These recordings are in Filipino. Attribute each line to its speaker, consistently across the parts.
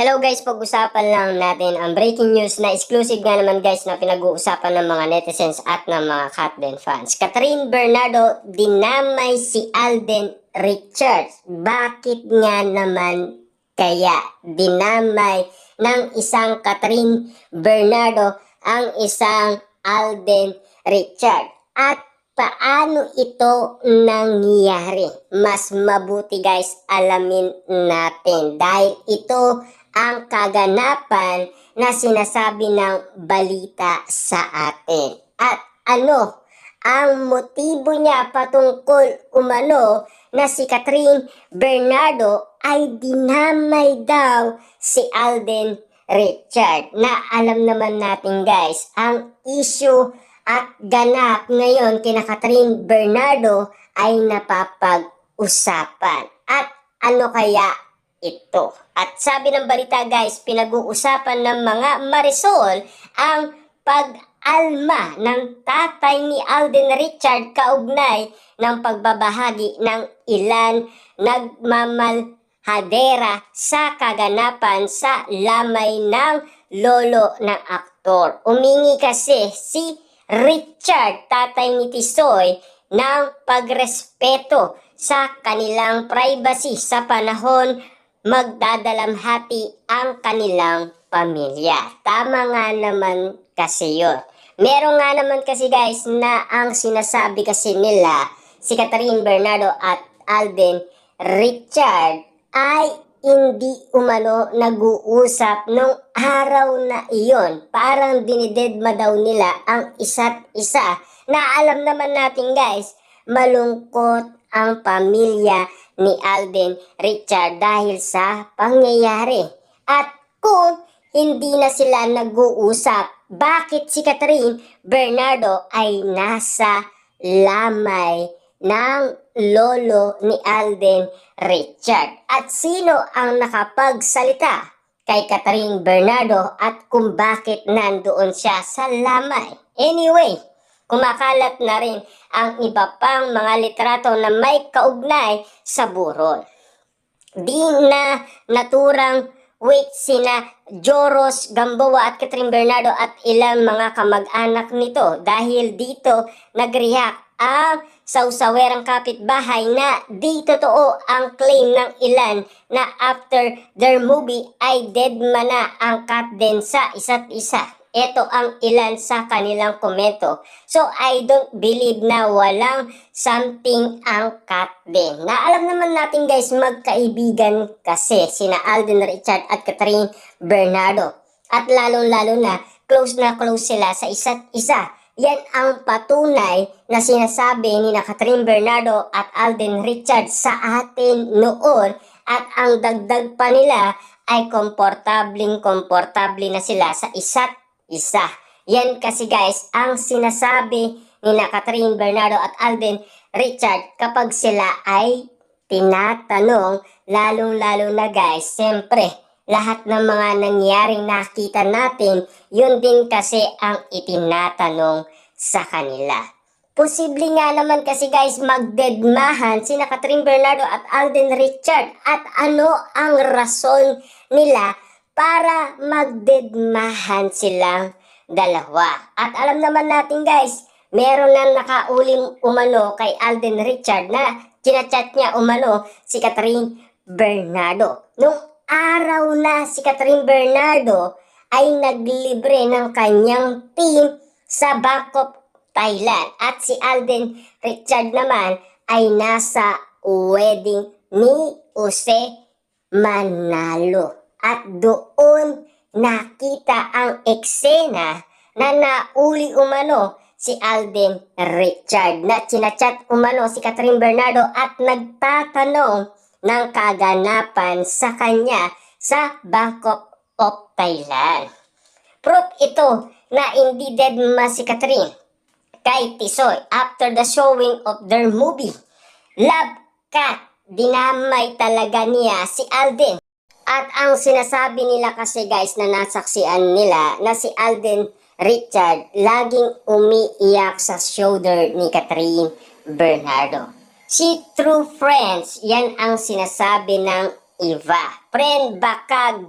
Speaker 1: Hello guys, pag-usapan lang natin ang breaking news na exclusive nga naman guys na pinag-uusapan ng mga netizens at ng mga Katden fans. Catherine Bernardo dinamay si Alden Richards. Bakit nga naman kaya dinamay ng isang Catherine Bernardo ang isang Alden Richards? At paano ito nangyari? Mas mabuti guys alamin natin dahil ito ang kaganapan na sinasabi ng balita sa atin. At ano ang motibo niya patungkol umano na si Catherine Bernardo ay dinamay daw si Alden Richards. Na alam naman natin guys, ang issue at ganap ngayon kina Catherine Bernardo ay napapag-usapan. At ano kaya ito? At sabi ng balita guys, pinag-uusapan ng mga Marisol ang pag-alma ng tatay ni Alden Richards kaugnay ng pagbabahagi ng ilan nagmamalhadera sa kaganapan sa lamay ng lolo ng aktor. Umingi kasi si Richard, tatay ni Tisoy, ng pagrespeto sa kanilang privacy sa panahon magdadalamhati ang kanilang pamilya. Tama nga naman kasi yun. Meron nga naman kasi guys na ang sinasabi kasi nila si Catherine Bernardo at Alden Richards ay hindi umano nag-uusap nung araw na iyon. Parang dinidedma daw nila ang isa't isa. Na alam naman natin guys, malungkot ang pamilya ni Alden Richards dahil sa pangyayari. At kung hindi na sila nag-uusap, bakit si Catherine Bernardo ay nasa lamay ng lolo ni Alden Richards? At sino ang nakapagsalita kay Catherine Bernardo at kung bakit nandoon siya sa lamay? Anyway, kumakalat na rin ang iba pang mga litrato na may kaugnay sa burol. Di na naturang wait sina Joros Gamboa at Catherine Bernardo at ilang mga kamag-anak nito dahil dito nag-react ang sausawerang kapitbahay na di totoo ang claim ng ilan na after their movie ay deadma na ang Katden sa isa't isa. Ito ang ilan sa kanilang komento. So, I don't believe na walang something ang Katden. Na alam naman natin guys, magkaibigan kasi sina Alden Richards at Catherine Bernardo. At lalong-lalo na close sila sa isa't isa. Yan ang patunay na sinasabi ni na Catherine Bernardo at Alden Richards sa atin noon. At ang dagdag pa nila ay komportable na sila sa isa't isa. Yan kasi guys ang sinasabi ni na Catherine Bernardo at Alden Richards kapag sila ay tinatanong, lalong-lalo na guys, siyempre lahat ng mga nangyaring nakita natin, yun din kasi ang itinatanong sa kanila. Posible nga naman kasi guys magdedmahan sina Catherine Bernardo at Alden Richards. At ano ang rason nila para magdedmahan silang dalawa? At alam naman natin guys, meron na nakauling umano kay Alden Richards na kinachat niya umano si Catherine Bernardo. Nung araw na si Catherine Bernardo ay naglibre ng kanyang team sa Bangkok, Thailand. At si Alden Richards naman ay nasa wedding ni Jose Manalo. At doon nakita ang eksena na nauli umano si Alden Richards na chinachat umano si Catherine Bernardo at nagtatanong ng kaganapan sa kanya sa Bangkok of Thailand. Proof ito na hindi deadma si Catherine kay Tisoy after the showing of their movie Love Cat. Dinamay talaga niya si Alden. At ang sinasabi nila kasi guys na nasaksian nila na si Alden Richards laging umiiyak sa shoulder ni Catherine Bernardo. Si true friends, yan ang sinasabi ng iba. Friend baka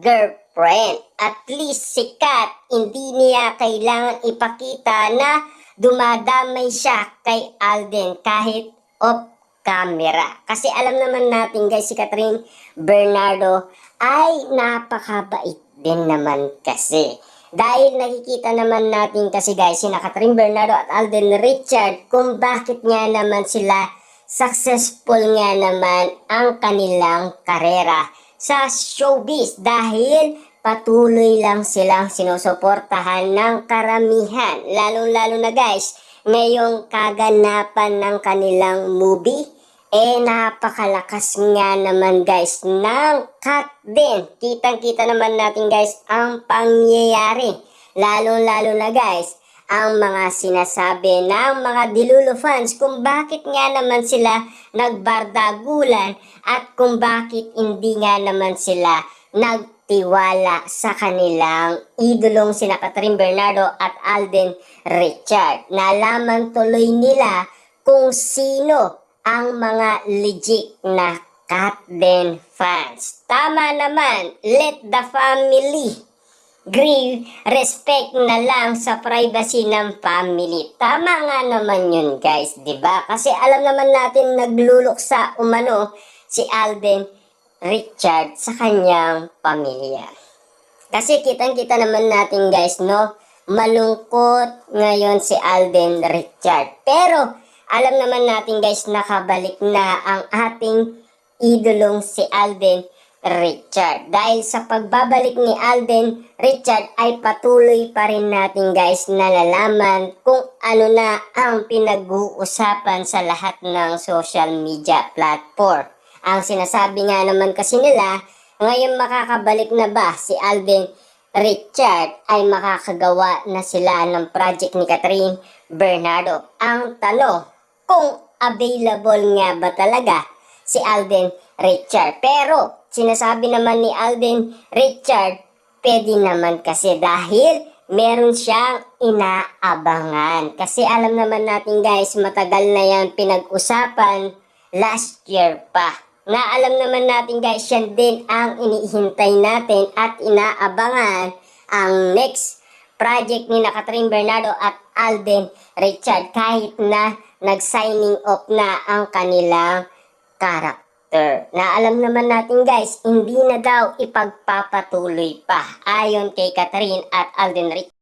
Speaker 1: friend. At least si Kat, hindi niya kailangan ipakita na dumadamay siya kay Alden kahit off camera. Kasi alam naman natin guys, si Catherine Bernardo ay napakabait din naman kasi. Dahil nakikita naman natin kasi guys, sina Catherine Bernardo at Alden Richard kung bakit nga naman sila successful nga naman ang kanilang karera sa showbiz dahil patuloy lang silang sinusuportahan ng karamihan. Lalo-lalo na guys, ngayong kaganapan ng kanilang movie, napakalakas nga naman guys ng cut din. Kitang-kita naman natin guys ang pangyayari. Lalo-lalo na guys, ang mga sinasabi ng mga Dilulo fans kung bakit nga naman sila nagbardagulan at kung bakit hindi nga naman sila nagtiwala sa kanilang idolong sina Catherine Bernardo at Alden Richard. Nalaman tuloy nila kung sino ang mga legit na Katden fans. Tama naman, let the family give respect na lang sa privacy ng family. Tama nga naman yun guys, di ba? Kasi alam naman natin nagluluksa umano si Alden Richard sa kanyang pamilya. Kasi kitang-kita naman natin guys, no? Malungkot ngayon si Alden Richard. Pero alam naman natin guys, nakabalik na ang ating idolong si Alden Richard. Dahil sa pagbabalik ni Alden Richard ay patuloy pa rin natin guys nalalaman kung ano na ang pinag-uusapan sa lahat ng social media platform. Ang sinasabi nga naman kasi nila, ngayon makakabalik na ba si Alden Richard ay makakagawa na sila ng project ni Catherine Bernardo. Ang tanong, kung available nga ba talaga si Alden Richard. Pero sinasabi naman ni Alden Richard, pwede naman kasi dahil meron siyang inaabangan. Kasi alam naman natin guys, matagal na yan pinag-usapan last year pa. Na alam naman natin guys, yan din ang inihintay natin at inaabangan ang next project ni Catherine Bernardo at Alden Richard kahit na nag-signing off na ang kanilang character. Na alam naman natin guys, hindi na daw ipagpapatuloy pa ayon kay Catherine at Alden Richard.